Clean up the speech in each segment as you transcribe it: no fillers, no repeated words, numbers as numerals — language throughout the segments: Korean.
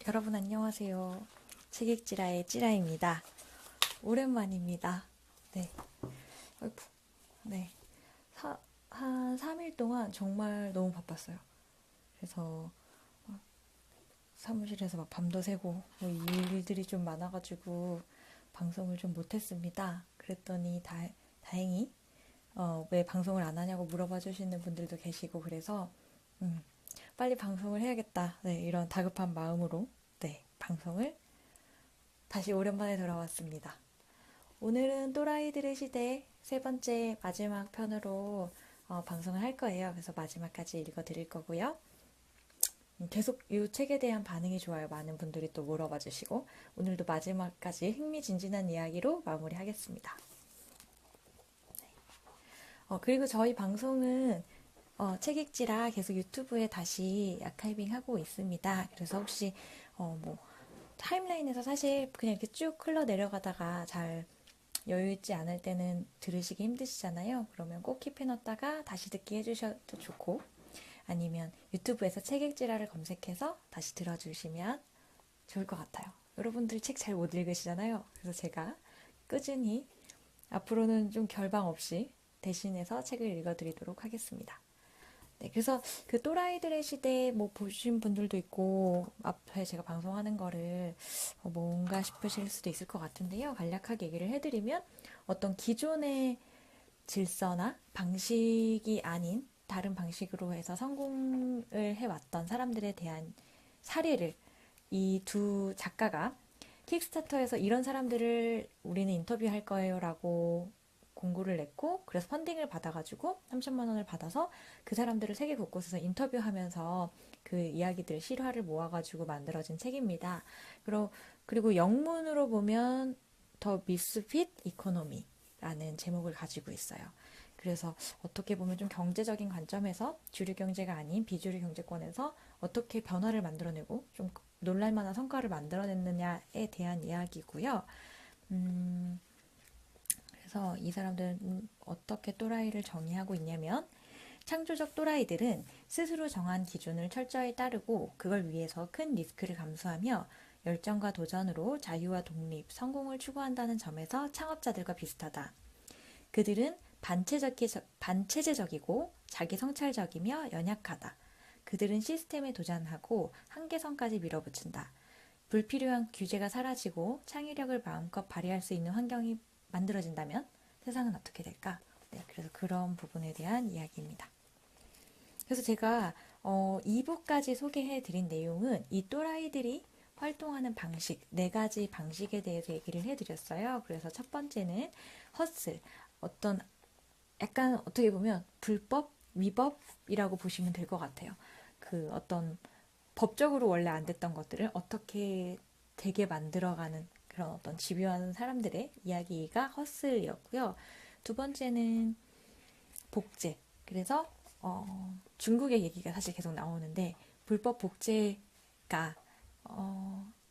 여러분 안녕하세요. 책읽지라의 찌라입니다. 오랜만입니다. 네. 어이구, 네. 한 3일 동안 정말 너무 바빴어요. 그래서 사무실에서 막 밤도 새고 뭐 일들이 좀 많아가지고 방송을 좀 못했습니다. 그랬더니 다행히 왜 방송을 안 하냐고 물어봐 주시는 분들도 계시고 그래서 음, 빨리 방송을 해야겠다. 네, 이런 다급한 마음으로 네, 방송을 다시 오랜만에 돌아왔습니다. 오늘은 또라이들의 시대 세 번째 마지막 편으로 방송을 할 거예요. 그래서 마지막까지 읽어드릴 거고요. 계속 이 책에 대한 반응이 좋아요. 많은 분들이 또 물어봐 주시고 오늘도 마지막까지 흥미진진한 이야기로 마무리하겠습니다. 그리고 저희 방송은 책 읽지라 계속 유튜브에 다시 아카이빙 하고 있습니다. 그래서 혹시 뭐 타임라인에서 사실 그냥 이렇게 쭉 흘러 내려가다가 잘 여유 있지 않을 때는 들으시기 힘드시잖아요. 그러면 꼭 킵해놨다가 다시 듣기 해주셔도 좋고 아니면 유튜브에서 책 읽지라를 검색해서 다시 들어주시면 좋을 것 같아요. 여러분들 책 잘 못 읽으시잖아요. 그래서 제가 꾸준히 앞으로는 좀 결방 없이 대신해서 책을 읽어드리도록 하겠습니다. 네, 그래서 그 또라이들의 시대 뭐 보신 분들도 있고 앞에 제가 방송하는 거를 뭔가 싶으실 수도 있을 것 같은데요. 간략하게 얘기를 해드리면 어떤 기존의 질서나 방식이 아닌 다른 방식으로 해서 성공을 해왔던 사람들에 대한 사례를 이 두 작가가 킥스타터에서 이런 사람들을 우리는 인터뷰할 거예요 라고 공고를 냈고 그래서 펀딩을 받아가지고 30만 원을 받아서 그 사람들을 세계 곳곳에서 인터뷰하면서 그 이야기들 실화를 모아가지고 만들어진 책입니다. 그리고 영문으로 보면 더 미스핏 이코노미라는 제목을 가지고 있어요. 그래서 어떻게 보면 좀 경제적인 관점에서 주류 경제가 아닌 비주류 경제권에서 어떻게 변화를 만들어내고 좀 놀랄만한 성과를 만들어냈느냐에 대한 이야기고요. 그래서 이 사람들은 어떻게 또라이를 정의하고 있냐면 창조적 또라이들은 스스로 정한 기준을 철저히 따르고 그걸 위해서 큰 리스크를 감수하며 열정과 도전으로 자유와 독립, 성공을 추구한다는 점에서 창업자들과 비슷하다. 그들은 반체제적이고 자기 성찰적이며 연약하다. 그들은 시스템에 도전하고 한계선까지 밀어붙인다. 불필요한 규제가 사라지고 창의력을 마음껏 발휘할 수 있는 환경이 만들어진다면 세상은 어떻게 될까? 네, 그래서 그런 부분에 대한 이야기입니다. 그래서 제가 2부까지 소개해드린 내용은 이 또라이들이 활동하는 방식, 네 가지 방식에 대해서 얘기를 해드렸어요. 그래서 첫 번째는 허슬, 어떤 약간 어떻게 보면 불법, 위법이라고 보시면 될 것 같아요. 그 어떤 법적으로 원래 안 됐던 것들을 어떻게 되게 만들어가는 그런 어떤 집요한 사람들의 이야기가 허슬이었고요. 두 번째는 복제. 그래서 중국의 얘기가 사실 계속 나오는데 불법 복제가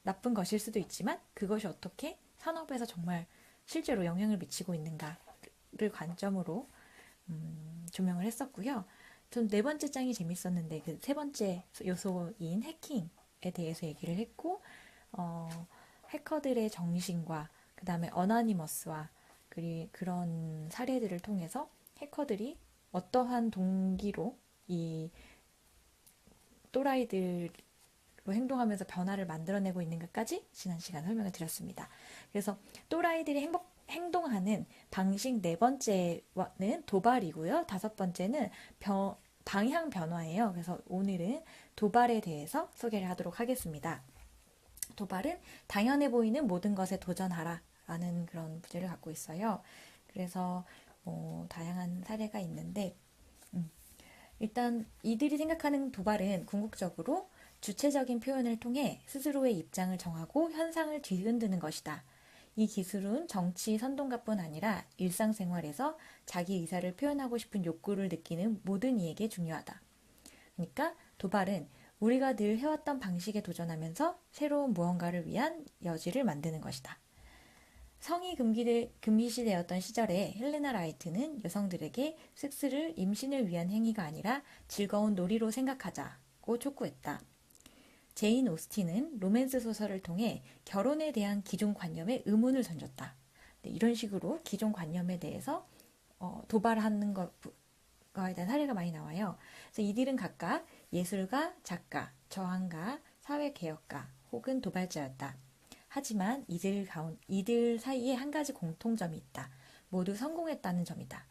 나쁜 것일 수도 있지만 그것이 어떻게 산업에서 정말 실제로 영향을 미치고 있는가를 관점으로 조명을 했었고요. 전 네 번째 장이 재밌었는데 그 세 번째 요소인 해킹에 대해서 얘기를 했고 어, 해커들의 정신과 그 다음에 어나니머스와 그런 사례들을 통해서 해커들이 어떠한 동기로 이 또라이들로 행동하면서 변화를 만들어내고 있는가까지 지난 시간 설명을 드렸습니다. 그래서 또라이들이 행동하는 방식 네 번째는 도발이고요. 다섯 번째는 방향 변화예요. 그래서 오늘은 도발에 대해서 소개를 하도록 하겠습니다. 도발은 당연해 보이는 모든 것에 도전하라 라는 그런 부제를 갖고 있어요. 그래서 다양한 사례가 있는데 일단 이들이 생각하는 도발은 궁극적으로 주체적인 표현을 통해 스스로의 입장을 정하고 현상을 뒤흔드는 것이다. 이 기술은 정치 선동가뿐 아니라 일상생활에서 자기 의사를 표현하고 싶은 욕구를 느끼는 모든 이에게 중요하다. 그러니까 도발은 우리가 늘 해왔던 방식에 도전하면서 새로운 무언가를 위한 여지를 만드는 것이다. 성이 금기시되었던 시절에 헬레나 라이트는 여성들에게 임신을 위한 행위가 아니라 즐거운 놀이로 생각하자고 촉구했다. 제인 오스틴은 로맨스 소설을 통해 결혼에 대한 기존 관념에 의문을 던졌다. 네, 이런 식으로 기존 관념에 대해서 도발하는 거에 대한 사례가 많이 나와요. 그래서 이들은 각각 예술가, 작가, 저항가, 사회개혁가 혹은 도발자였다. 하지만 이들 사이에 한 가지 공통점이 있다. 모두 성공했다는 점이다.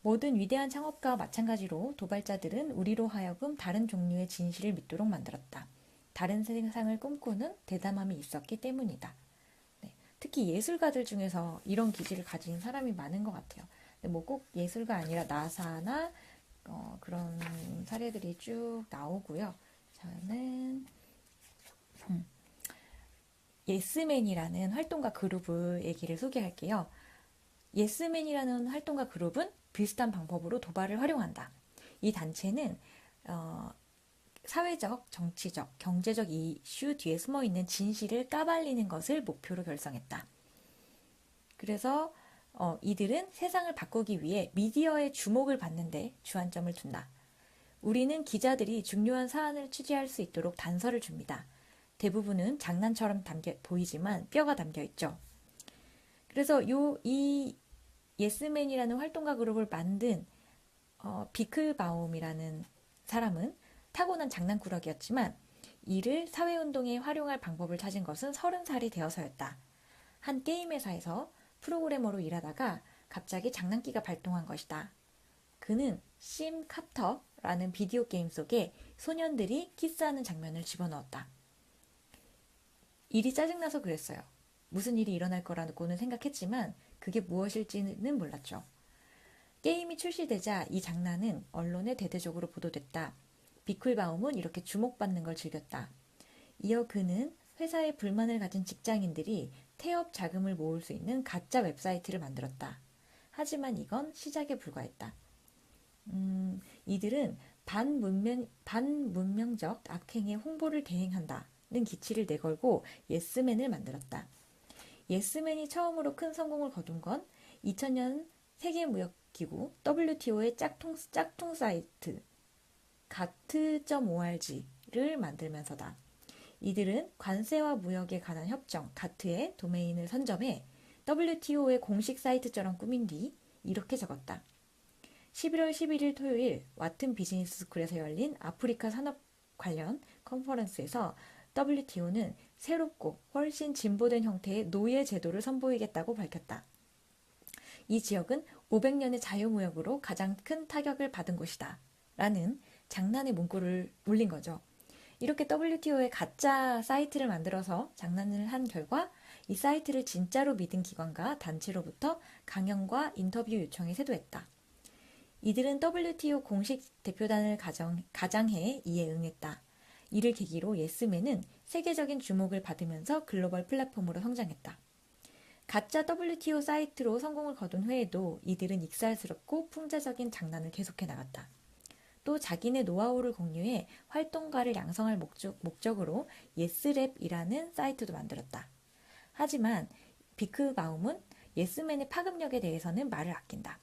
모든 위대한 창업가와 마찬가지로 도발자들은 우리로 하여금 다른 종류의 진실을 믿도록 만들었다. 다른 세상을 꿈꾸는 대담함이 있었기 때문이다. 네, 특히 예술가들 중에서 이런 기질을 가진 사람이 많은 것 같아요. 뭐 꼭 예술가 아니라 나사나 그런 사례들이 쭉 나오고요. 저는 예스맨이라는 활동가 그룹을 얘기를 소개할게요. 예스맨이라는 활동가 그룹은 비슷한 방법으로 도발을 활용한다. 이 단체는 사회적, 정치적, 경제적 이슈 뒤에 숨어있는 진실을 까발리는 것을 목표로 결성했다. 그래서 이들은 세상을 바꾸기 위해 미디어의 주목을 받는데 주안점을 둔다. 우리는 기자들이 중요한 사안을 취재할 수 있도록 단서를 줍니다. 대부분은 장난처럼 보이지만 뼈가 담겨 있죠. 그래서 이 예스맨이라는 활동가 그룹을 만든 비클바움이라는 사람은 타고난 장난꾸러기였지만 이를 사회운동에 활용할 방법을 찾은 것은 30살이 되어서였다. 한 게임 회사에서 프로그래머로 일하다가 갑자기 장난기가 발동한 것이다. 그는 심 카터라는 비디오 게임 속에 소년들이 키스하는 장면을 집어넣었다. 일이 짜증나서 그랬어요. 무슨 일이 일어날 거라고는 생각했지만 그게 무엇일지는 몰랐죠. 게임이 출시되자 이 장난은 언론에 대대적으로 보도됐다. 비클바움은 이렇게 주목받는 걸 즐겼다. 이어 그는 회사에 불만을 가진 직장인들이 태업 자금을 모을 수 있는 가짜 웹사이트를 만들었다. 하지만 이건 시작에 불과했다. 이들은 반문명적 악행의 홍보를 대행한다는 기치를 내걸고 예스맨을 만들었다. 예스맨이 처음으로 큰 성공을 거둔 건 2000년 세계무역기구 WTO의 짝퉁 사이트 가트.org를 만들면서다. 이들은 관세와 무역에 관한 협정 가트의 도메인을 선점해 WTO의 공식 사이트처럼 꾸민 뒤 이렇게 적었다. 11월 11일 토요일 와튼 비즈니스 스쿨에서 열린 아프리카 산업 관련 컨퍼런스에서 WTO는 새롭고 훨씬 진보된 형태의 노예 제도를 선보이겠다고 밝혔다. 이 지역은 500년의 자유무역으로 가장 큰 타격을 받은 곳이다. 라는 장난의 문구를 올린 거죠. 이렇게 WTO의 가짜 사이트를 만들어서 장난을 한 결과 이 사이트를 진짜로 믿은 기관과 단체로부터 강연과 인터뷰 요청에 세도했다. 이들은 WTO 공식 대표단을 가장해 이에 응했다. 이를 계기로 예스맨은 세계적인 주목을 받으면서 글로벌 플랫폼으로 성장했다. 가짜 WTO 사이트로 성공을 거둔 후에도 이들은 익살스럽고 풍자적인 장난을 계속해 나갔다. 또 자기네 노하우를 공유해 활동가를 양성할 목적으로 예스랩이라는 사이트도 만들었다. 하지만 비크바움은 예스맨의 파급력에 대해서는 말을 아낀다.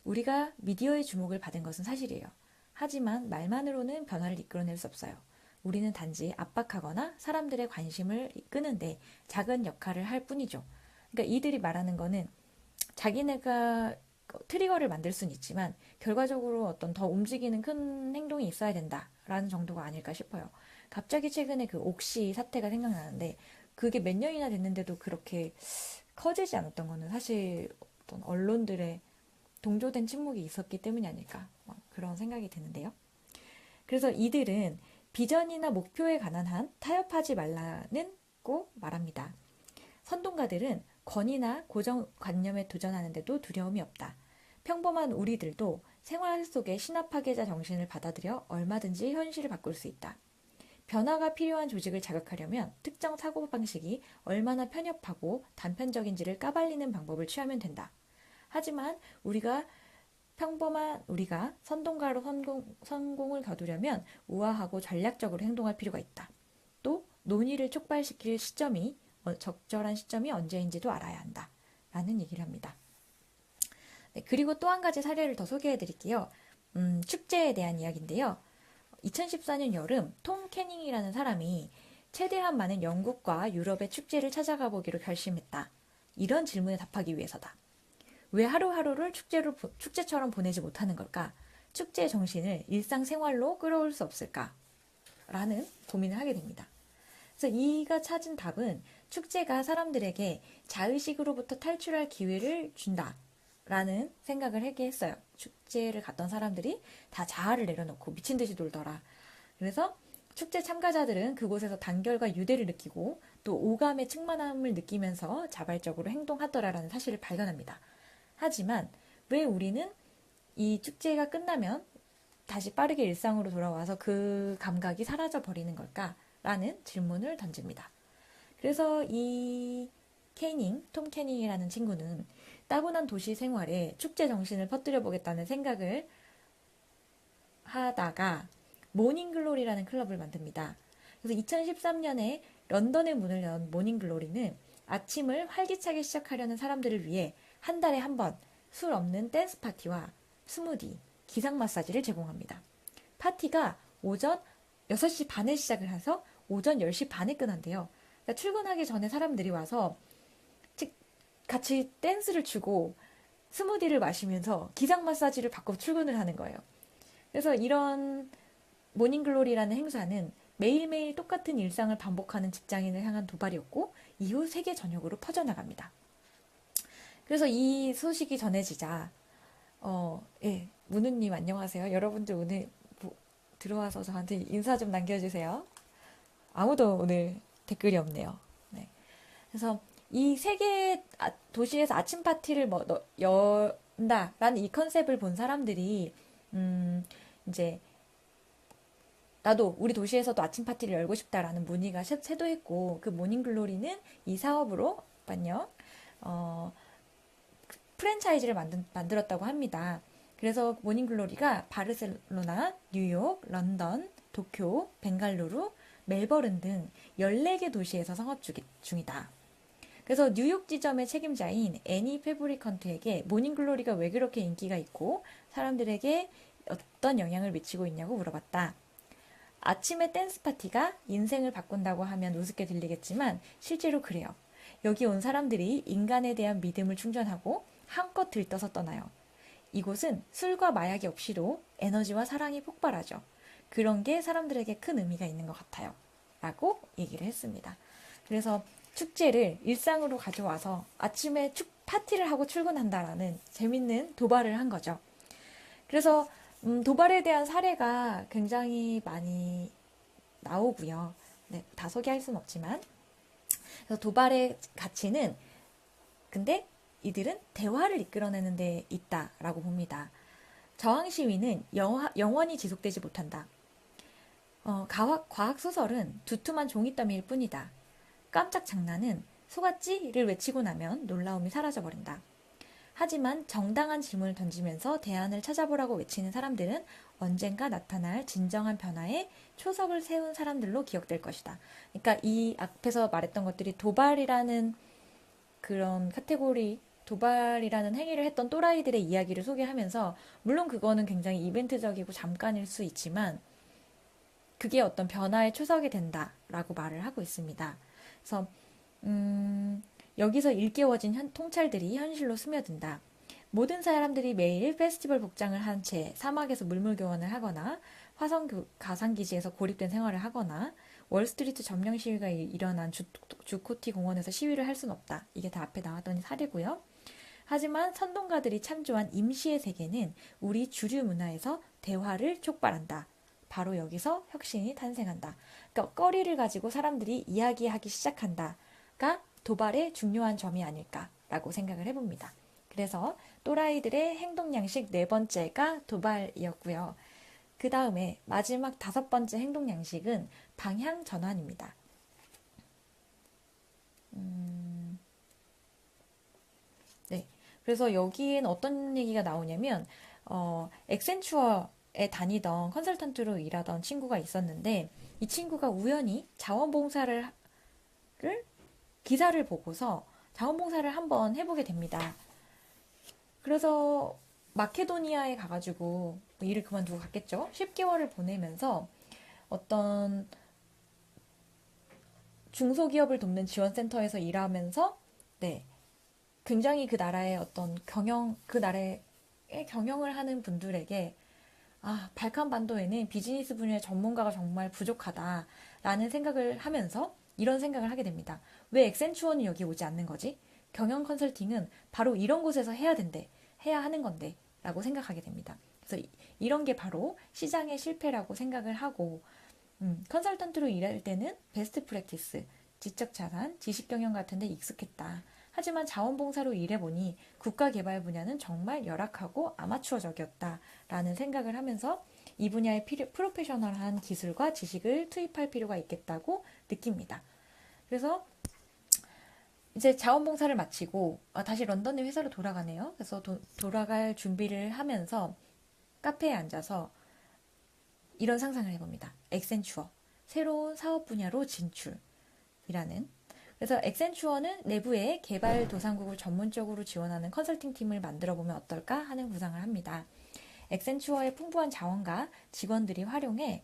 우리가 미디어의 주목을 받은 것은 사실이에요. 하지만 말만으로는 변화를 이끌어낼 수 없어요. 우리는 단지 압박하거나 사람들의 관심을 끄는데 작은 역할을 할 뿐이죠. 그러니까 이들이 말하는 거는 자기네가 트리거를 만들 수는 있지만 결과적으로 어떤 더 움직이는 큰 행동이 있어야 된다라는 정도가 아닐까 싶어요. 갑자기 최근에 그 옥시 사태가 생각나는데 그게 몇 년이나 됐는데도 그렇게 커지지 않았던 거는 사실 어떤 언론들의 동조된 침묵이 있었기 때문이 아닐까 그런 생각이 드는데요. 그래서 이들은 비전이나 목표에 관한 한 타협하지 말라는 꼭 말합니다. 선동가들은 권위나 고정관념에 도전하는데도 두려움이 없다. 평범한 우리들도 생활 속의 신화파괴자 정신을 받아들여 얼마든지 현실을 바꿀 수 있다. 변화가 필요한 조직을 자극하려면 특정 사고방식이 얼마나 편협하고 단편적인지를 까발리는 방법을 취하면 된다. 하지만 우리가 선동가로 성공을 거두려면 우아하고 전략적으로 행동할 필요가 있다. 또 논의를 촉발시킬 적절한 시점이 언제인지도 알아야 한다. 라는 얘기를 합니다. 네, 그리고 또 한 가지 사례를 더 소개해 드릴게요. 축제에 대한 이야기인데요. 2014년 여름 톰 캐닝이라는 사람이 최대한 많은 영국과 유럽의 축제를 찾아가 보기로 결심했다. 이런 질문에 답하기 위해서다. 왜 하루하루를 축제처럼 보내지 못하는 걸까? 축제의 정신을 일상생활로 끌어올 수 없을까? 라는 고민을 하게 됩니다. 그래서 이가 찾은 답은 축제가 사람들에게 자의식으로부터 탈출할 기회를 준다. 라는 생각을 하게 했어요. 축제를 갔던 사람들이 다 자아를 내려놓고 미친 듯이 놀더라. 그래서 축제 참가자들은 그곳에서 단결과 유대를 느끼고 또 오감의 충만함을 느끼면서 자발적으로 행동하더라라는 사실을 발견합니다. 하지만 왜 우리는 이 축제가 끝나면 다시 빠르게 일상으로 돌아와서 그 감각이 사라져 버리는 걸까라는 질문을 던집니다. 그래서 이 톰 캐닝이라는 친구는 따분한 도시 생활에 축제 정신을 퍼뜨려 보겠다는 생각을 하다가 모닝글로리라는 클럽을 만듭니다. 그래서 2013년에 런던의 문을 연 모닝글로리는 아침을 활기차게 시작하려는 사람들을 위해 한 달에 한 번 술 없는 댄스 파티와 스무디, 기상 마사지를 제공합니다. 파티가 오전 6시 반에 시작을 해서 오전 10시 반에 끝난대요. 그러니까 출근하기 전에 사람들이 와서 같이 댄스를 추고 스무디를 마시면서 기상 마사지를 받고 출근을 하는 거예요. 그래서 이런 모닝글로리라는 행사는 매일매일 똑같은 일상을 반복하는 직장인을 향한 도발이었고 이후 세계 전역으로 퍼져나갑니다. 그래서 이 소식이 전해지자 예, 문우님 안녕하세요. 여러분들 오늘 들어와서 저한테 인사 좀 남겨주세요. 아무도 오늘 댓글이 없네요. 네. 그래서 이 세계 도시에서 아침 파티를 연다라는 이 컨셉을 본 사람들이 이제 나도 우리 도시에서도 아침 파티를 열고 싶다라는 문의가 쇄도했고 그 모닝글로리는 이 사업으로 프랜차이즈를 만들었다고 합니다. 그래서 모닝글로리가 바르셀로나, 뉴욕, 런던, 도쿄, 벵갈루루, 멜버른 등 14개 도시에서 상업 중이다. 그래서 뉴욕 지점의 책임자인 애니 페브리컨트에게 모닝글로리가 왜 그렇게 인기가 있고 사람들에게 어떤 영향을 미치고 있냐고 물어봤다. 아침에 댄스 파티가 인생을 바꾼다고 하면 우습게 들리겠지만 실제로 그래요. 여기 온 사람들이 인간에 대한 믿음을 충전하고 한껏 들떠서 떠나요. 이곳은 술과 마약이 없이도 에너지와 사랑이 폭발하죠. 그런 게 사람들에게 큰 의미가 있는 것 같아요. 라고 얘기를 했습니다. 그래서 축제를 일상으로 가져와서 아침에 파티를 하고 출근한다라는 재밌는 도발을 한 거죠. 그래서 도발에 대한 사례가 굉장히 많이 나오고요. 네, 다 소개할 수는 없지만 그래서 도발의 가치는 근데 이들은 대화를 이끌어내는 데 있다라고 봅니다. 저항 시위는 영원히 지속되지 못한다. 과학 소설은 두툼한 종이더미일 뿐이다. 깜짝 장난은 속았지를 외치고 나면 놀라움이 사라져버린다. 하지만 정당한 질문을 던지면서 대안을 찾아보라고 외치는 사람들은 언젠가 나타날 진정한 변화에 초석을 세운 사람들로 기억될 것이다. 그러니까 이 앞에서 말했던 것들이 도발이라는 그런 도발이라는 행위를 했던 또라이들의 이야기를 소개하면서 물론 그거는 굉장히 이벤트적이고 잠깐일 수 있지만 그게 어떤 변화의 초석이 된다라고 말을 하고 있습니다. 그래서 여기서 일깨워진 통찰들이 현실로 스며든다. 모든 사람들이 매일 페스티벌 복장을 한 채 사막에서 물물교환을 하거나 화성 가상기지에서 고립된 생활을 하거나 월스트리트 점령 시위가 일어난 주코티 공원에서 시위를 할 수는 없다. 이게 다 앞에 나왔던 사례고요. 하지만 선동가들이 참조한 임시의 세계는 우리 주류 문화에서 대화를 촉발한다. 바로 여기서 혁신이 탄생한다. 그러니까 거리를 가지고 사람들이 이야기하기 시작한다가 도발의 중요한 점이 아닐까라고 생각을 해봅니다. 그래서 또라이들의 행동 양식 4번째가 도발이었고요. 그 다음에 마지막 5번째 행동 양식은 방향 전환입니다. 네. 그래서 여기엔 어떤 얘기가 나오냐면 엑센추어에 다니던 컨설턴트로 일하던 친구가 있었는데 이 친구가 우연히 자원봉사를 기사를 보고서 자원봉사를 한번 해보게 됩니다. 그래서 마케도니아에 가가지고 뭐 일을 그만두고 갔겠죠. 10개월을 보내면서 어떤 중소기업을 돕는 지원센터에서 일하면서 네, 굉장히 그 나라의 어떤 그 나라의 경영을 하는 분들에게 발칸반도에는 비즈니스 분야의 전문가가 정말 부족하다라는 생각을 하면서 이런 생각을 하게 됩니다. 왜 엑센추어는 여기 오지 않는 거지? 경영 컨설팅은 바로 이런 곳에서 해야 된대. 해야 하는 건데. 라고 생각하게 됩니다. 그래서 이런 게 바로 시장의 실패라고 생각을 하고, 컨설턴트로 일할 때는 베스트 프랙티스, 지적 자산, 지식 경영 같은 데 익숙했다. 하지만 자원봉사로 일해보니 국가개발 분야는 정말 열악하고 아마추어적이었다라는 생각을 하면서 이 분야의 프로페셔널한 기술과 지식을 투입할 필요가 있겠다고 느낍니다. 그래서 이제 자원봉사를 마치고 다시 런던의 회사로 돌아가네요. 그래서 돌아갈 준비를 하면서 카페에 앉아서 이런 상상을 해봅니다. 엑센추어, 새로운 사업 분야로 진출이라는. 그래서 엑센추어는 내부에 개발 도상국을 전문적으로 지원하는 컨설팅 팀을 만들어 보면 어떨까 하는 구상을 합니다. 엑센추어의 풍부한 자원과 직원들이 활용해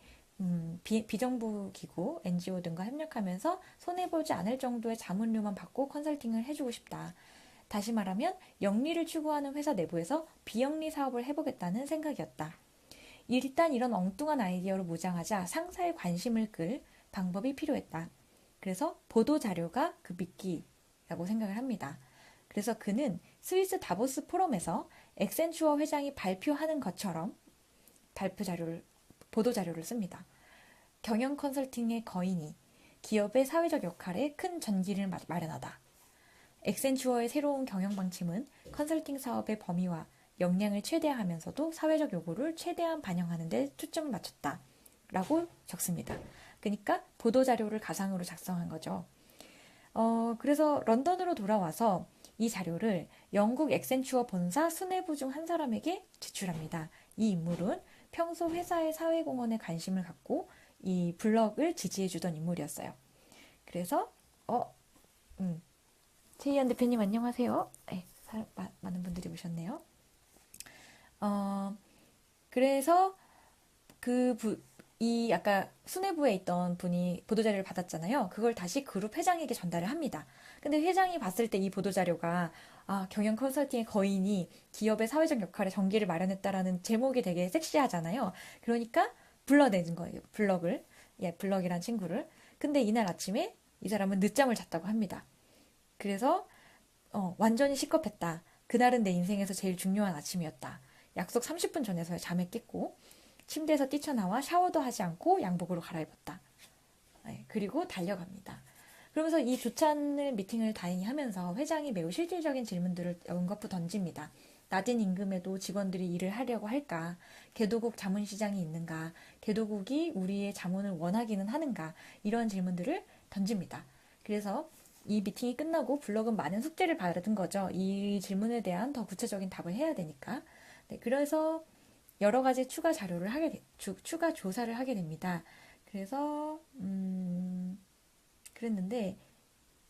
비정부 기구, NGO 등과 협력하면서 손해보지 않을 정도의 자문료만 받고 컨설팅을 해주고 싶다. 다시 말하면 영리를 추구하는 회사 내부에서 비영리 사업을 해보겠다는 생각이었다. 일단 이런 엉뚱한 아이디어로 무장하자 상사의 관심을 끌 방법이 필요했다. 그래서 보도자료가 그 미끼라고 생각을 합니다. 그래서 그는 스위스 다보스 포럼에서 엑센추어 회장이 발표하는 것처럼 보도자료를 씁니다. 경영 컨설팅의 거인이 기업의 사회적 역할에 큰 전기를 마련하다. 엑센추어의 새로운 경영 방침은 컨설팅 사업의 범위와 역량을 최대화하면서도 사회적 요구를 최대한 반영하는 데 초점을 맞췄다. 라고 적습니다. 그러니까 보도자료를 가상으로 작성한 거죠. 그래서 런던으로 돌아와서 이 자료를 영국 엑센추어 본사 수뇌부 중 한 사람에게 제출합니다. 이 인물은 평소 회사의 사회공헌에 관심을 갖고 이 블럭을 지지해주던 인물이었어요. 그래서 최희연 대표님 안녕하세요. 네, 많은 분들이 오셨네요. 그래서 이 아까 수뇌부에 있던 분이 보도자료를 받았잖아요. 그걸 다시 그룹 회장에게 전달을 합니다. 근데 회장이 봤을 때 이 보도자료가 경영 컨설팅의 거인이 기업의 사회적 역할에 전기를 마련했다라는 제목이 되게 섹시하잖아요. 그러니까 불러내는 거예요. 블럭이란 친구를. 근데 이날 아침에 이 사람은 늦잠을 잤다고 합니다. 그래서 완전히 시겁했다. 그날은 내 인생에서 제일 중요한 아침이었다. 약속 30분 전에서야 잠에 깼고 침대에서 뛰쳐나와 샤워도 하지 않고 양복으로 갈아입었다. 네, 그리고 달려갑니다. 그러면서 이 좋지 않은 미팅을 다행히 하면서 회장이 매우 실질적인 질문들을 연거푸 던집니다. 낮은 임금에도 직원들이 일을 하려고 할까? 개도국 자문시장이 있는가? 개도국이 우리의 자문을 원하기는 하는가? 이런 질문들을 던집니다. 그래서 이 미팅이 끝나고 블럭은 많은 숙제를 받은 거죠. 이 질문에 대한 더 구체적인 답을 해야 되니까. 네, 그래서 여러 가지 추가 조사를 하게 됩니다. 그래서 그랬는데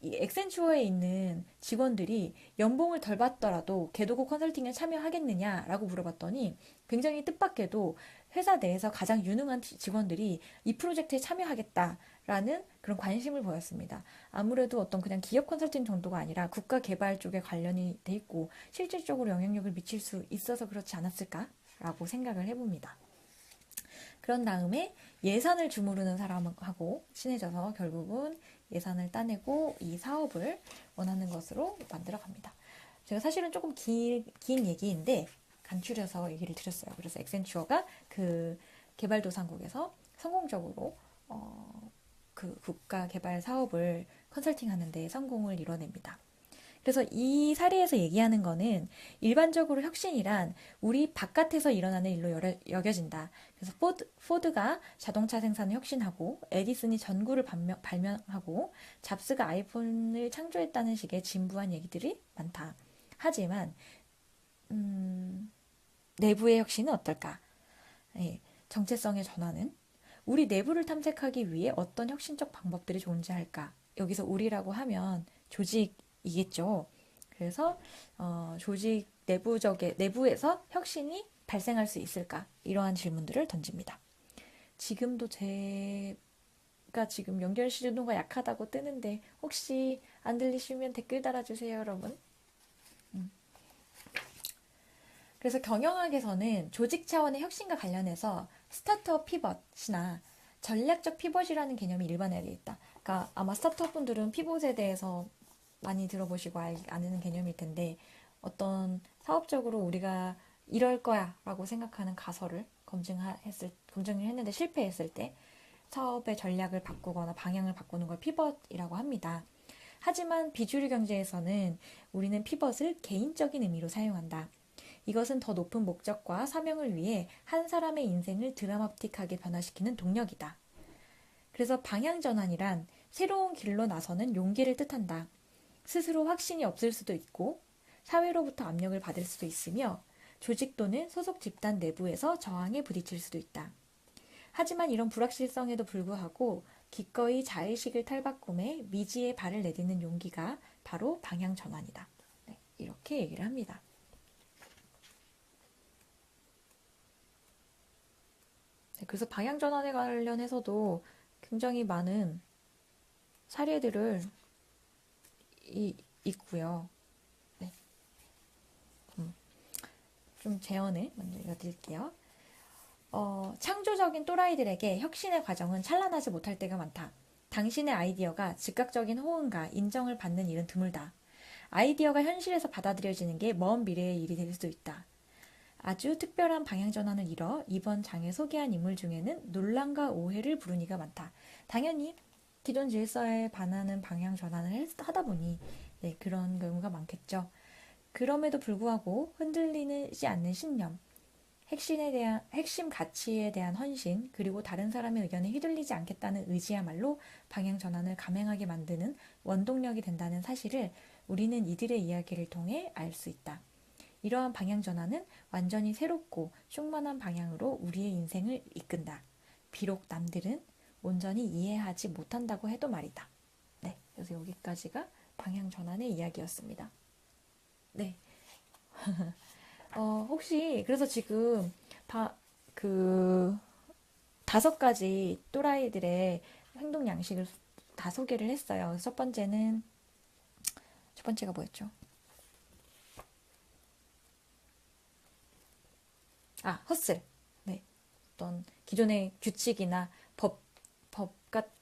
이 엑센추어에 있는 직원들이 연봉을 덜 받더라도 개도국 컨설팅에 참여하겠느냐라고 물어봤더니 굉장히 뜻밖에도 회사 내에서 가장 유능한 직원들이 이 프로젝트에 참여하겠다라는 그런 관심을 보였습니다. 아무래도 어떤 그냥 기업 컨설팅 정도가 아니라 국가 개발 쪽에 관련이 돼 있고 실질적으로 영향력을 미칠 수 있어서 그렇지 않았을까라고 생각을 해봅니다. 그런 다음에 예산을 주무르는 사람하고 친해져서 결국은 예산을 따내고 이 사업을 원하는 것으로 만들어 갑니다. 제가 사실은 조금 긴 얘기인데 간추려서 얘기를 드렸어요. 그래서 엑센추어가 그 개발도상국에서 성공적으로 그 국가 개발 사업을 컨설팅하는 데 성공을 이뤄냅니다. 그래서 이 사례에서 얘기하는 거는 일반적으로 혁신이란 우리 바깥에서 일어나는 일로 여겨진다. 그래서 포드가 자동차 생산을 혁신하고 에디슨이 전구를 발명하고 잡스가 아이폰을 창조했다는 식의 진부한 얘기들이 많다. 하지만 내부의 혁신은 어떨까? 예, 정체성의 전환은 우리 내부를 탐색하기 위해 어떤 혁신적 방법들이 존재할까? 여기서 우리라고 하면 조직이겠죠. 그래서 조직 내부에서 혁신이 발생할 수 있을까? 이러한 질문들을 던집니다. 지금도 제가 지금 연결 신호가 약하다고 뜨는데 혹시 안 들리시면 댓글 달아주세요, 여러분. 그래서 경영학에서는 조직 차원의 혁신과 관련해서 스타트업 피벗이나 전략적 피벗이라는 개념이 일반화되어 있다. 그러니까 아마 스타트업 분들은 피벗에 대해서 많이 들어보시고 아는 개념일 텐데 어떤 사업적으로 우리가 이럴 거야 라고 생각하는 가설을 검증을 했는데 실패했을 때 사업의 전략을 바꾸거나 방향을 바꾸는 걸 피벗이라고 합니다. 하지만 비주류 경제에서는 우리는 피벗을 개인적인 의미로 사용한다. 이것은 더 높은 목적과 사명을 위해 한 사람의 인생을 드라마틱하게 변화시키는 동력이다. 그래서 방향 전환이란 새로운 길로 나서는 용기를 뜻한다. 스스로 확신이 없을 수도 있고 사회로부터 압력을 받을 수도 있으며 조직 또는 소속 집단 내부에서 저항에 부딪힐 수도 있다. 하지만 이런 불확실성에도 불구하고 기꺼이 자의식을 탈바꿈해 미지의 발을 내딛는 용기가 바로 방향 전환이다. 네, 이렇게 얘기를 합니다. 네, 그래서 방향 전환에 관련해서도 굉장히 많은 사례들을 있고요. 네. 좀 제언을 먼저 읽어드릴게요. 창조적인 또라이들에게 혁신의 과정은 찬란하지 못할 때가 많다. 당신의 아이디어가 즉각적인 호응과 인정을 받는 일은 드물다. 아이디어가 현실에서 받아들여지는 게 먼 미래의 일이 될 수도 있다. 아주 특별한 방향 전환을 이뤄 이번 장에 소개한 인물 중에는 논란과 오해를 부른 이가 많다. 당연히 기존 질서에 반하는 방향 전환을 하다 보니 네, 그런 경우가 많겠죠. 그럼에도 불구하고 흔들리지 않는 신념, 핵심 가치에 대한 헌신, 그리고 다른 사람의 의견에 휘둘리지 않겠다는 의지야말로 방향 전환을 감행하게 만드는 원동력이 된다는 사실을 우리는 이들의 이야기를 통해 알 수 있다. 이러한 방향 전환은 완전히 새롭고 충만한 방향으로 우리의 인생을 이끈다. 비록 남들은 온전히 이해하지 못한다고 해도 말이다. 네, 그래서 여기까지가 방향 전환의 이야기였습니다. 네. 혹시 그래서 지금 그 5가지 또라이들의 행동 양식을 다 소개를 했어요. 첫 번째가 뭐였죠? 헛슬. 네. 어떤 기존의 규칙이나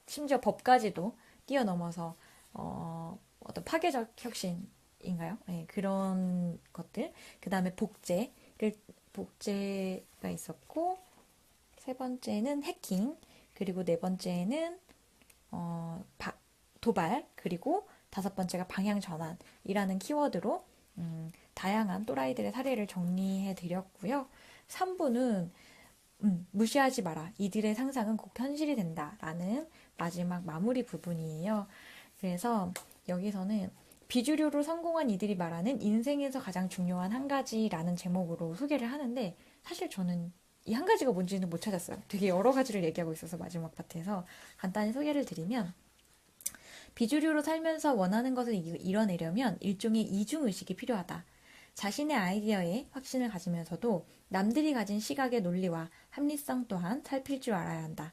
심지어 법까지도 뛰어넘어서 어떤 파괴적 혁신인가요? 네, 그런 것들. 그 다음에 복제가 있었고, 세 번째는 해킹, 그리고 네 번째는 도발, 그리고 5번째가 방향 전환이라는 키워드로 다양한 또라이들의 사례를 정리해 드렸고요. 3부는 무시하지 마라. 이들의 상상은 꼭 현실이 된다라는 마지막 마무리 부분이에요. 그래서 여기서는 비주류로 성공한 이들이 말하는 인생에서 가장 중요한 한 가지라는 제목으로 소개를 하는데 사실 저는 이 한 가지가 뭔지는 못 찾았어요. 되게 여러 가지를 얘기하고 있어서 마지막 파트에서 간단히 소개를 드리면 비주류로 살면서 원하는 것을 이뤄내려면 일종의 이중의식이 필요하다. 자신의 아이디어에 확신을 가지면서도 남들이 가진 시각의 논리와 합리성 또한 살필 줄 알아야 한다.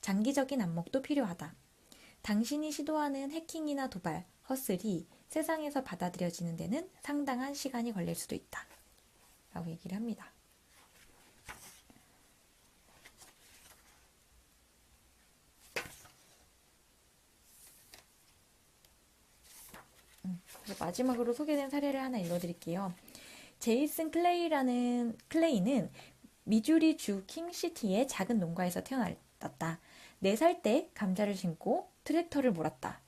장기적인 안목도 필요하다. 당신이 시도하는 해킹이나 도발, 허슬이 세상에서 받아들여지는 데는 상당한 시간이 걸릴 수도 있다. 라고 얘기를 합니다. 그래서 마지막으로 소개된 사례를 하나 읽어드릴게요. 제이슨 클레이는 미주리 주 킹시티의 작은 농가에서 태어났다. 4살 때 감자를 심고 트랙터를 몰았다.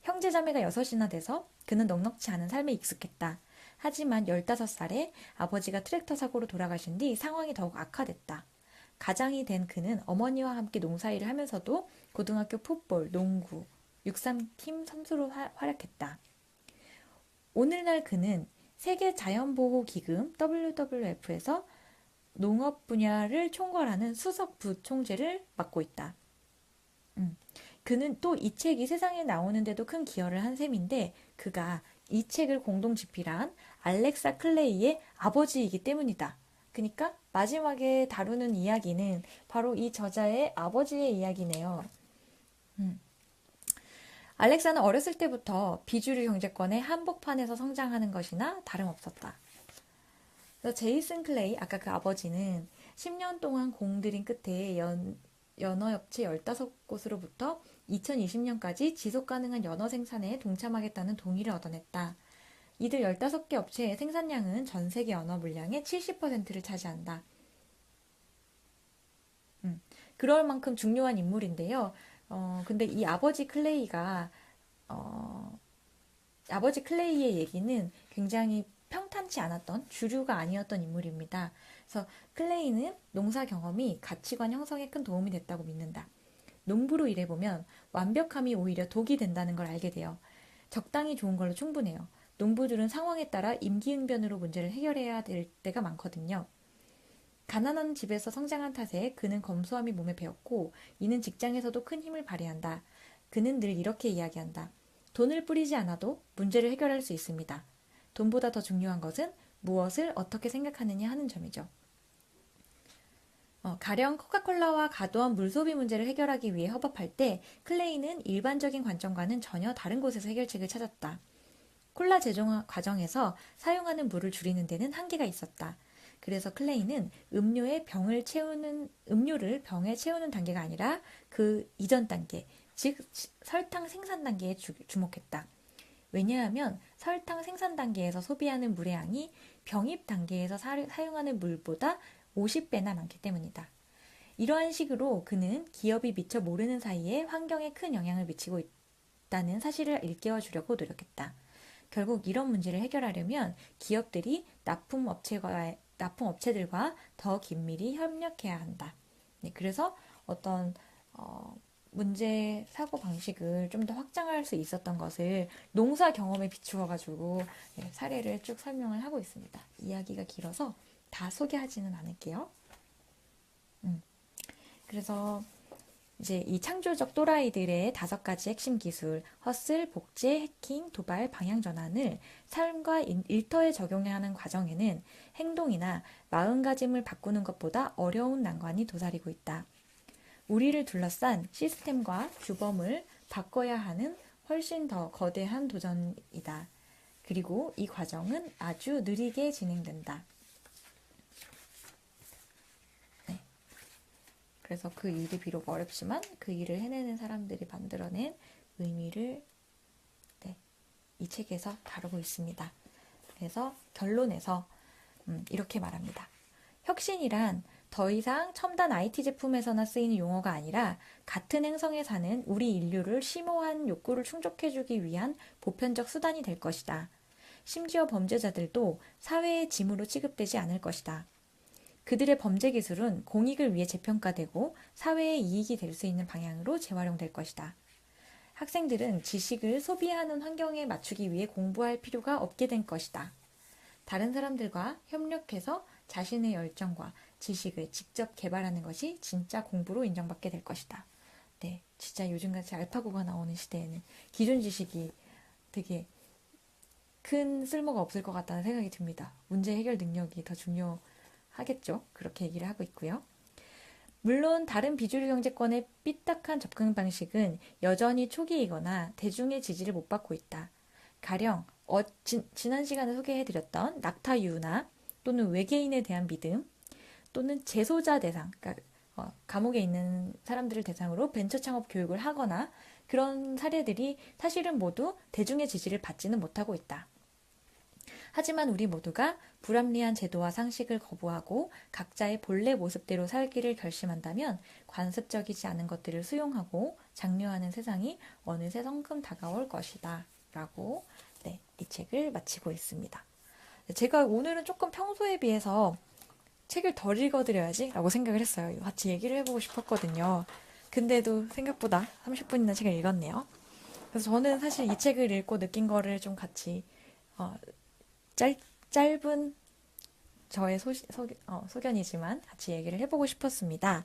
형제자매가 6이나 돼서 그는 넉넉지 않은 삶에 익숙했다. 하지만 15살에 아버지가 트랙터 사고로 돌아가신 뒤 상황이 더욱 악화됐다. 가장이 된 그는 어머니와 함께 농사일을 하면서도 고등학교 풋볼, 농구, 육상팀 선수로 활약했다. 오늘날 그는 세계 자연보호기금 WWF에서 농업 분야를 총괄하는 수석 부총재를 맡고 있다. 그는 또 이 책이 세상에 나오는데도 큰 기여를 한 셈인데 그가 이 책을 공동 집필한 알렉사 클레이의 아버지이기 때문이다. 그러니까 마지막에 다루는 이야기는 바로 이 저자의 아버지의 이야기네요. 알렉사는 어렸을 때부터 비주류 경제권의 한복판에서 성장하는 것이나 다름없었다. 그래서 제이슨 클레이, 아까 그 아버지는 10년 동안 공들인 끝에 연어업체 15곳으로부터 2020년까지 지속가능한 연어 생산에 동참하겠다는 동의를 얻어냈다. 이들 15개 업체의 생산량은 전 세계 연어 물량의 70%를 차지한다. 그럴 만큼 중요한 인물인데요. 근데 이 아버지 클레이의 얘기는 굉장히 평탄치 않았던 주류가 아니었던 인물입니다. 그래서 클레이는 농사 경험이 가치관 형성에 큰 도움이 됐다고 믿는다. 농부로 일해보면 완벽함이 오히려 독이 된다는 걸 알게 돼요. 적당히 좋은 걸로 충분해요. 농부들은 상황에 따라 임기응변으로 문제를 해결해야 될 때가 많거든요. 가난한 집에서 성장한 탓에 그는 검소함이 몸에 배었고 이는 직장에서도 큰 힘을 발휘한다. 그는 늘 이렇게 이야기한다. 돈을 뿌리지 않아도 문제를 해결할 수 있습니다. 돈보다 더 중요한 것은 무엇을 어떻게 생각하느냐 하는 점이죠. 가령 코카콜라와 과도한 물 소비 문제를 해결하기 위해 협업할 때 클레이는 일반적인 관점과는 전혀 다른 곳에서 해결책을 찾았다. 콜라 제조 과정에서 사용하는 물을 줄이는 데는 한계가 있었다. 그래서 클레이는 음료를 병에 채우는 단계가 아니라 그 이전 단계, 즉 설탕 생산 단계에 주목했다. 왜냐하면 설탕 생산 단계에서 소비하는 물의 양이 병입 단계에서 사용하는 물보다 50배나 많기 때문이다. 이러한 식으로 그는 기업이 미처 모르는 사이에 환경에 큰 영향을 미치고 있다는 사실을 일깨워 주려고 노력했다. 결국 이런 문제를 해결하려면 기업들이 납품 업체들과 더 긴밀히 협력해야 한다. 네, 그래서 어떤 문제 사고 방식을 좀 더 확장할 수 있었던 것을 농사 경험에 비추어가지고 사례를 쭉 설명을 하고 있습니다. 이야기가 길어서 다 소개하지는 않을게요. 그래서 이제 이 창조적 또라이들의 5가지 핵심 기술, 허슬, 복제, 해킹, 도발, 방향 전환을 삶과 일터에 적용하는 과정에는 행동이나 마음가짐을 바꾸는 것보다 어려운 난관이 도사리고 있다. 우리를 둘러싼 시스템과 규범을 바꿔야 하는 훨씬 더 거대한 도전이다. 그리고 이 과정은 아주 느리게 진행된다. 네. 그래서 그 일이 비록 어렵지만 그 일을 해내는 사람들이 만들어낸 의미를 이 책에서 다루고 있습니다. 그래서 결론에서 이렇게 말합니다. 혁신이란 더 이상 첨단 IT 제품에서나 쓰이는 용어가 아니라 같은 행성에 사는 우리 인류를 심오한 욕구를 충족해주기 위한 보편적 수단이 될 것이다. 심지어 범죄자들도 사회의 짐으로 취급되지 않을 것이다. 그들의 범죄 기술은 공익을 위해 재평가되고 사회의 이익이 될 수 있는 방향으로 재활용될 것이다. 학생들은 지식을 소비하는 환경에 맞추기 위해 공부할 필요가 없게 된 것이다. 다른 사람들과 협력해서 자신의 열정과 지식을 직접 개발하는 것이 진짜 공부로 인정받게 될 것이다. 네, 진짜 요즘같이 알파고가 나오는 시대에는 기존 지식이 되게 큰 쓸모가 없을 것 같다는 생각이 듭니다. 문제 해결 능력이 더 중요하겠죠. 그렇게 얘기를 하고 있고요. 물론 다른 비주류 경제권의 삐딱한 접근 방식은 여전히 초기이거나 대중의 지지를 못 받고 있다. 가령 지난 시간에 소개해드렸던 낙타유나 또는 외계인에 대한 믿음 또는 재소자 대상, 그러니까 감옥에 있는 사람들을 대상으로 벤처 창업 교육을 하거나 그런 사례들이 사실은 모두 대중의 지지를 받지는 못하고 있다. 하지만 우리 모두가 불합리한 제도와 상식을 거부하고 각자의 본래 모습대로 살기를 결심한다면 관습적이지 않은 것들을 수용하고 장려하는 세상이 어느새 성큼 다가올 것이다. 라고 이 책을 마치고 있습니다. 제가 오늘은 조금 평소에 비해서 책을 덜 읽어드려야지 라고 생각을 했어요. 같이 얘기를 해보고 싶었거든요. 근데도 생각보다 30분이나 책을 읽었네요. 그래서 저는 사실 이 책을 읽고 느낀 거를 좀 같이 짧은 저의 소견이지만 같이 얘기를 해보고 싶었습니다.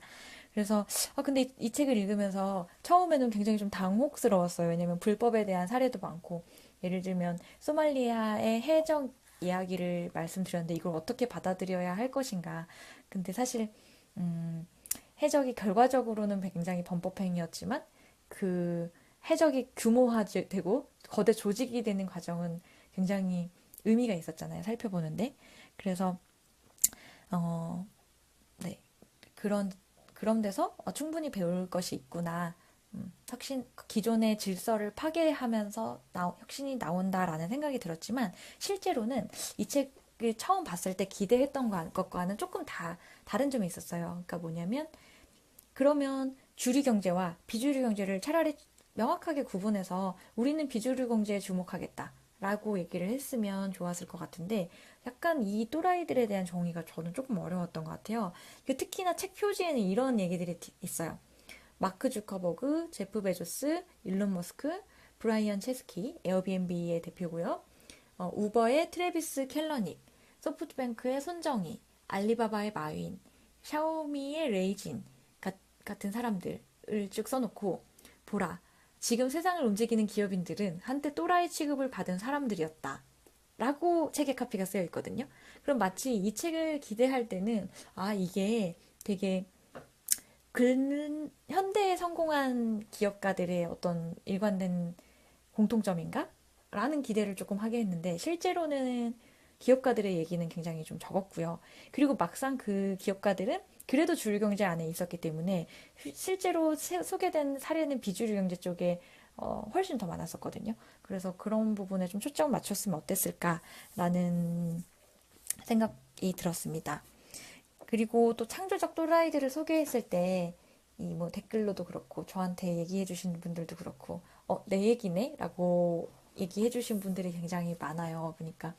그래서 근데 이 책을 읽으면서 처음에는 굉장히 좀 당혹스러웠어요. 왜냐면 불법에 대한 사례도 많고 예를 들면 소말리아의 해적 이야기를 말씀드렸는데 이걸 어떻게 받아들여야 할 것인가. 근데 사실 해적이 결과적으로는 굉장히 범법행위였지만 그 해적이 규모화되고 거대 조직이 되는 과정은 굉장히 의미가 있었잖아요. 살펴보는데. 그래서 어, 네. 그런 그런 데서 충분히 배울 것이 있구나. 기존의 질서를 파괴하면서 혁신이 나온다라는 생각이 들었지만 실제로는 이 책을 처음 봤을 때 기대했던 것과는 조금 다른 점이 있었어요. 그러니까 뭐냐면 그러면 주류 경제와 비주류 경제를 차라리 명확하게 구분해서 우리는 비주류 경제에 주목하겠다. 라고 얘기를 했으면 좋았을 것 같은데 약간 이 또라이들에 대한 정의가 저는 조금 어려웠던 것 같아요. 특히나 책 표지에는 이런 얘기들이 있어요. 마크 주커버그, 제프 베조스, 일론 머스크, 브라이언 체스키, 에어비앤비의 대표고요. 우버의 트래비스 켈러닉, 소프트뱅크의 손정희, 알리바바의 마윈, 샤오미의 레이진 같은 사람들을 쭉 써놓고 보라. 지금 세상을 움직이는 기업인들은 한때 또라이 취급을 받은 사람들이었다. 라고 책에 카피가 쓰여 있거든요. 그럼 마치 이 책을 기대할 때는 이게 되게 현대에 성공한 기업가들의 어떤 일관된 공통점인가? 라는 기대를 조금 하게 했는데 실제로는 기업가들의 얘기는 굉장히 좀 적었고요. 그리고 막상 그 기업가들은 그래도 주류 경제 안에 있었기 때문에 실제로 소개된 사례는 비주류 경제 쪽에 훨씬 더 많았었거든요. 그래서 그런 부분에 좀 초점을 맞췄으면 어땠을까라는 생각이 들었습니다. 그리고 또 창조적 또라이들을 소개했을 때 이 뭐 댓글로도 그렇고 저한테 얘기해 주신 분들도 그렇고 내 얘기네? 라고 얘기해 주신 분들이 굉장히 많아요. 그러니까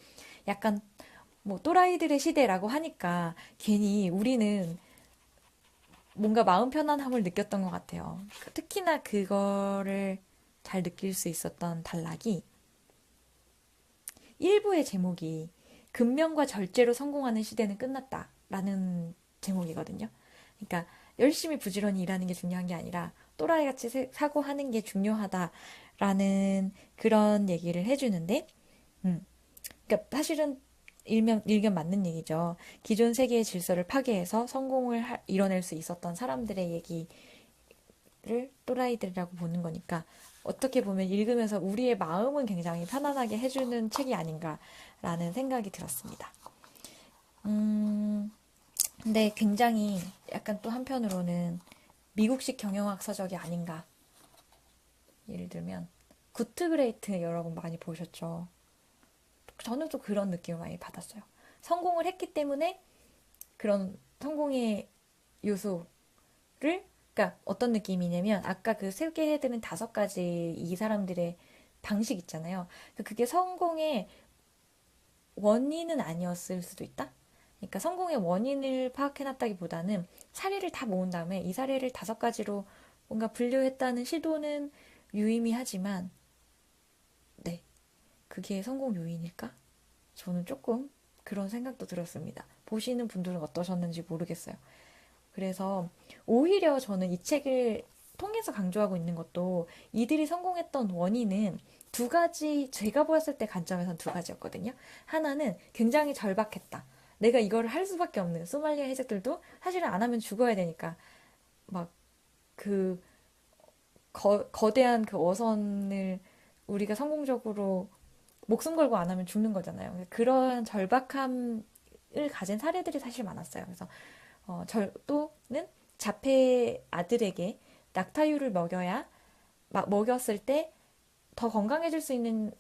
약간 뭐 또라이들의 시대라고 하니까 괜히 우리는 뭔가 마음 편안함을 느꼈던 것 같아요. 특히나 그거를 잘 느낄 수 있었던 단락이 일부의 제목이 근면과 절제로 성공하는 시대는 끝났다 라는 제목이거든요. 그러니까 열심히 부지런히 일하는 게 중요한 게 아니라 또라이 같이 사고하는 게 중요하다라는 그런 얘기를 해주는데 그러니까 사실은 일견 맞는 얘기죠. 기존 세계의 질서를 파괴해서 성공을 이뤄낼 수 있었던 사람들의 얘기를 또라이들이라고 보는 거니까 어떻게 보면 읽으면서 우리의 마음은 굉장히 편안하게 해주는 책이 아닌가라는 생각이 들었습니다. 근데 굉장히 약간 또 한편으로는 미국식 경영학 서적이 아닌가. 예를 들면 굿트 그레이트 여러분 많이 보셨죠? 저는 또 그런 느낌을 많이 받았어요. 성공을 했기 때문에 그런 성공의 요소를 그러니까 어떤 느낌이냐면 아까 그 소개해드린 5가지 이 사람들의 방식 있잖아요. 그게 성공의 원인은 아니었을 수도 있다? 그러니까 성공의 원인을 파악해놨다기보다는 사례를 다 모은 다음에 이 사례를 5가지로 뭔가 분류했다는 시도는 유의미하지만 네, 그게 성공 요인일까? 저는 조금 그런 생각도 들었습니다. 보시는 분들은 어떠셨는지 모르겠어요. 그래서 오히려 저는 이 책을 통해서 강조하고 있는 것도 이들이 성공했던 원인은 2가지, 제가 보았을 때 관점에선 2가지였거든요. 하나는 굉장히 절박했다. 내가 이거를 할 수밖에 없는 소말리아 해적들도 사실은 안 하면 죽어야 되니까 막 그 거대한 그 어선을 우리가 성공적으로 목숨 걸고 안 하면 죽는 거잖아요. 그런 절박함을 가진 사례들이 사실 많았어요. 그래서 또는 자폐 아들에게 낙타유를 먹였을 때 더 건강해질 수 있는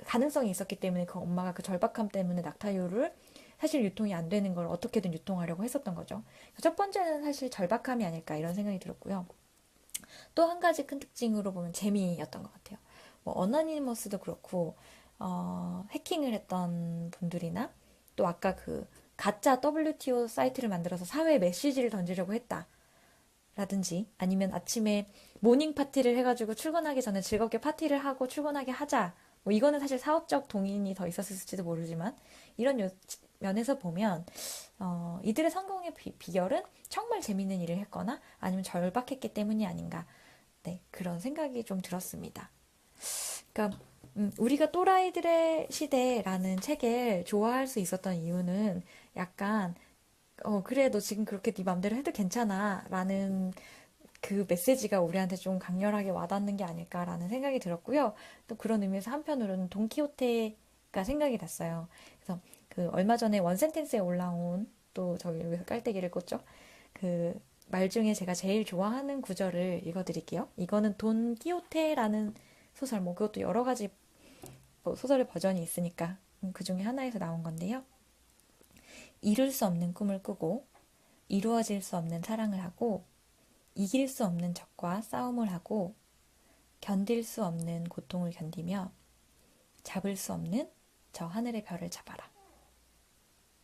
가능성이 있었기 때문에 그 엄마가 그 절박함 때문에 낙타유를 사실 유통이 안 되는 걸 어떻게든 유통하려고 했었던 거죠. 첫 번째는 사실 절박함이 아닐까 이런 생각이 들었고요. 또 한 가지 큰 특징으로 보면 재미였던 것 같아요. 뭐 어나니머스도 그렇고 해킹을 했던 분들이나 또 아까 그 가짜 WTO 사이트를 만들어서 사회에 메시지를 던지려고 했다. 라든지 아니면 아침에 모닝 파티를 해가지고 출근하기 전에 즐겁게 파티를 하고 출근하게 하자. 뭐 이거는 사실 사업적 동인이 더 있었을지도 모르지만 이런 면에서 보면 이들의 성공의 비결은 정말 재밌는 일을 했거나 아니면 절박했기 때문이 아닌가. 네, 그런 생각이 좀 들었습니다. 그러니까 우리가 또라이들의 시대라는 책을 좋아할 수 있었던 이유는 약간, 그래, 너 지금 그렇게 네 맘대로 해도 괜찮아. 라는 그 메시지가 우리한테 좀 강렬하게 와닿는 게 아닐까라는 생각이 들었고요. 또 그런 의미에서 한편으로는 돈키호테가 생각이 났어요. 그래서 그 얼마 전에 원센텐스에 올라온 또 저기 여기서 깔때기를 꽂죠. 그 말 중에 제가 제일 좋아하는 구절을 읽어드릴게요. 이거는 돈키호테라는 소설, 뭐 그것도 여러 가지 뭐 소설의 버전이 있으니까 그 중에 하나에서 나온 건데요. 이룰 수 없는 꿈을 꾸고 이루어질 수 없는 사랑을 하고 이길 수 없는 적과 싸움을 하고 견딜 수 없는 고통을 견디며 잡을 수 없는 저 하늘의 별을 잡아라.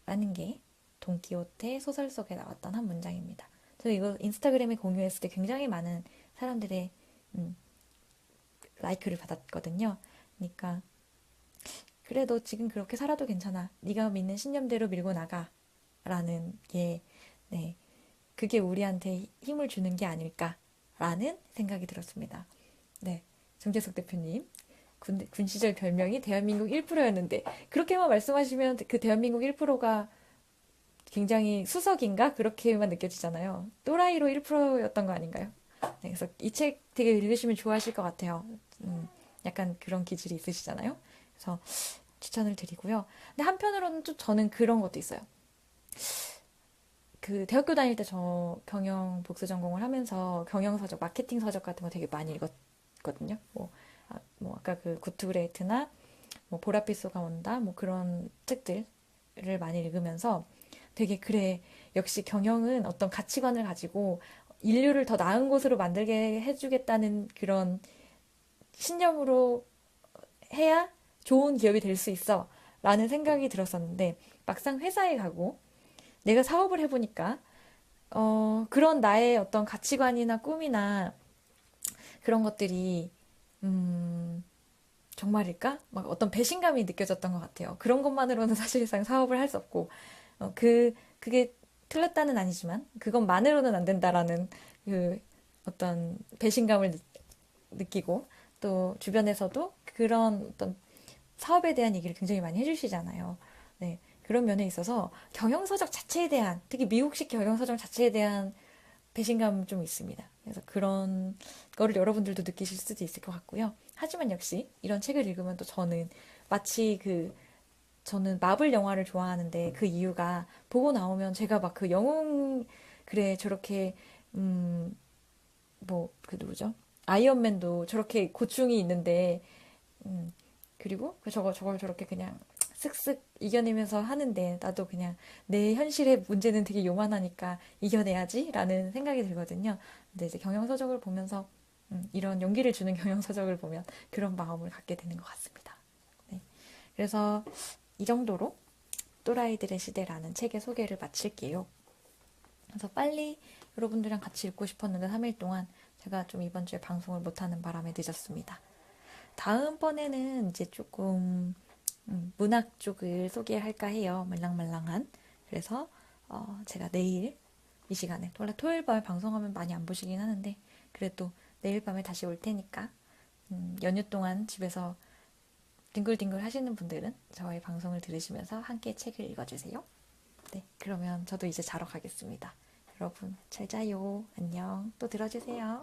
라는 게 돈키호테 소설 속에 나왔던 한 문장입니다. 저 이거 인스타그램에 공유했을 때 굉장히 많은 사람들의 라이크를 받았거든요. 그러니까 그래 도 지금 그렇게 살아도 괜찮아. 네가 믿는 신념대로 밀고 나가. 라는 게 네, 그게 우리한테 힘을 주는 게 아닐까라는 생각이 들었습니다. 네, 정재석 대표님. 군 시절 별명이 대한민국 1%였는데 그렇게만 말씀하시면 그 대한민국 1%가 굉장히 수석인가? 그렇게만 느껴지잖아요. 또라이로 1%였던 거 아닌가요? 네, 그래서 이 책 되게 읽으시면 좋아하실 것 같아요. 약간 그런 기질이 있으시잖아요. 그래서 추천을 드리고요. 근데 한편으로는 좀 저는 그런 것도 있어요. 그 대학교 다닐 때 저 경영 복수 전공을 하면서 경영 서적, 마케팅 서적 같은 거 되게 많이 읽었거든요. 뭐 아까 그 굿투그레이트나 뭐 보랏빛 소가 온다 뭐 그런 책들을 많이 읽으면서 되게 그래 역시 경영은 어떤 가치관을 가지고 인류를 더 나은 곳으로 만들게 해주겠다는 그런 신념으로 해야 좋은 기업이 될 수 있어 라는 생각이 들었었는데 막상 회사에 가고 내가 사업을 해보니까 그런 나의 어떤 가치관이나 꿈이나 그런 것들이 정말일까? 막 어떤 배신감이 느껴졌던 것 같아요. 그런 것만으로는 사실상 사업을 할 수 없고 그게 틀렸다는 아니지만 그것만으로는 안 된다라는 그 어떤 배신감을 느끼고 또 주변에서도 그런 어떤 사업에 대한 얘기를 굉장히 많이 해주시잖아요. 네. 그런 면에 있어서 경영서적 자체에 대한, 특히 미국식 경영서적 자체에 대한 배신감 좀 있습니다. 그래서 그런 거를 여러분들도 느끼실 수도 있을 것 같고요. 하지만 역시 이런 책을 읽으면 또 저는 마치 저는 마블 영화를 좋아하는데 그 이유가 보고 나오면 제가 막 그 영웅, 그래, 저렇게, 그 누구죠? 아이언맨도 저렇게 고충이 있는데, 음, 그리고 저걸 저렇게 그냥 쓱쓱 이겨내면서 하는데 나도 그냥 내 현실의 문제는 되게 요만하니까 이겨내야지 라는 생각이 들거든요. 근데 이제 경영서적을 보면서 이런 용기를 주는 경영서적을 보면 그런 마음을 갖게 되는 것 같습니다. 네. 그래서 이 정도로 또라이들의 시대라는 책의 소개를 마칠게요. 그래서 빨리 여러분들이랑 같이 읽고 싶었는데 3일 동안 제가 좀 이번 주에 방송을 못하는 바람에 늦었습니다. 다음번에는 이제 조금 문학 쪽을 소개할까 해요. 말랑말랑한. 그래서 제가 내일 이 시간에 원래 토요일 밤에 방송하면 많이 안 보시긴 하는데 그래도 내일 밤에 다시 올 테니까 연휴 동안 집에서 뒹굴뒹굴 하시는 분들은 저의 방송을 들으시면서 함께 책을 읽어주세요. 네, 그러면 저도 이제 자러 가겠습니다. 여러분 잘 자요. 안녕. 또 들어주세요.